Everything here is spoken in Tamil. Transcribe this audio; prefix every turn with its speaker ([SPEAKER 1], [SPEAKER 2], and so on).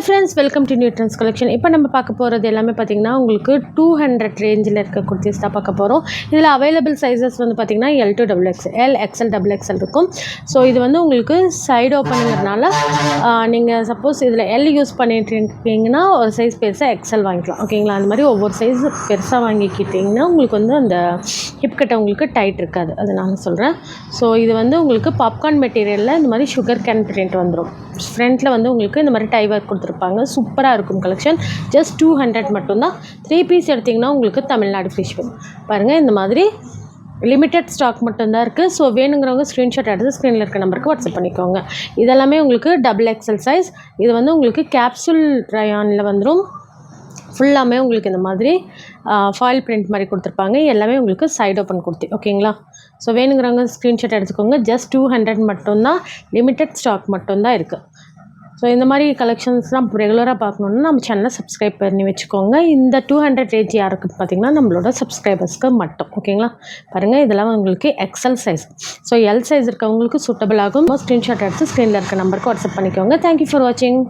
[SPEAKER 1] Friends, welcome to new trends collection. இப்போ நம்ம பார்க்க போகிறது எல்லாமே பார்த்திங்கன்னா உங்களுக்கு 200 ரேஞ்சில் இருக்க குர்த்திஸ் தான் பார்க்க போகிறோம். இதில் அவைலபிள் சைஸஸ் வந்து பார்த்திங்கன்னா L to XXL, L, XL, XXL இருக்கும். ஸோ இது வந்து உங்களுக்கு சைடு ஓப்பனுங்கிறதுனால நீங்கள் சப்போஸ் இதில் L யூஸ் பண்ணிட்டு இருக்கீங்கன்னா ஒரு சைஸ் பெருசாக XL வாங்கிக்கலாம். ஓகேங்களா? அந்த மாதிரி ஒவ்வொரு சைஸ் பெருசாக வாங்கிக்கிட்டிங்கன்னா உங்களுக்கு வந்து அந்த ஹிப் கட்டை உங்களுக்கு டைட் இருக்காது. அது நான் சொல்கிறேன். ஸோ இது வந்து உங்களுக்கு பாப்கார்ன் மெட்டீரியலில் இந்த மாதிரி சுகர் கேன் பிரிண்ட் வந்துடும். ஃப்ரண்ட்டில் வந்து உங்களுக்கு இந்த மாதிரி டை ஒர்க் கொடுத்துருப்பாங்க. சூப்பராக இருக்கும் கலெக்ஷன். ஜஸ்ட் 200 மட்டும்தான். 3 பீஸ் எடுத்திங்கன்னா உங்களுக்கு தமிழ்நாடு ஃப்ரீ ஷிப்பிங். பாருங்கள், இந்த மாதிரி லிமிட்டட் ஸ்டாக் மட்டும்தான் இருக்குது. ஸோ வேணுங்கிறவங்க ஸ்க்ரீன்ஷாட் எடுத்து ஸ்க்ரீனில் இருக்க நம்பருக்கு வாட்ஸ்அப் பண்ணிக்கோங்க. இதெல்லாமே உங்களுக்கு XXL சைஸ். இது வந்து உங்களுக்கு கேப்சூல் ரயானில் வந்துடும். ஃபுல்லாமே உங்களுக்கு இந்த மாதிரி ஃபாயில் பிரிண்ட் மாதிரி கொடுத்துருப்பாங்க. எல்லாமே உங்களுக்கு சைடு ஓப்பன் கொடுத்து. ஓகேங்களா? ஸோ வேணுங்கிறவங்க ஸ்க்ரீன்ஷாட் எடுத்துக்கோங்க. ஜஸ்ட் 200 மட்டும்தான். லிமிட்டட் ஸ்டாக் மட்டும்தான் இருக்குது. ஸோ இந்த மாதிரி கலெக்ஷன்ஸ்லாம் ரெகுலராக பார்க்கணுன்னா நம்ம சேனலை சப்ஸ்கிரைப் பண்ணி வச்சுக்கோங்க. இந்த 200 ரேஞ்ச் யாருக்குன்னு பார்த்தீங்கன்னா நம்மளோட சப்ஸ்கிரைபர்ஸ்க்கு மட்டும். ஓகேங்களா? பாருங்கள், இதெல்லாம் உங்களுக்கு XL size. So L size இருக்கவங்களுக்கு சூட்டபிள் ஆகும். ஸ்க்ரீன்ஷாட் எடுத்து ஸ்க்ரீனில் இருக்க நம்பருக்கு வாட்ஸ்அப் பண்ணிக்கோங்க. தேங்க்யூ ஃபார் வாட்சிங்.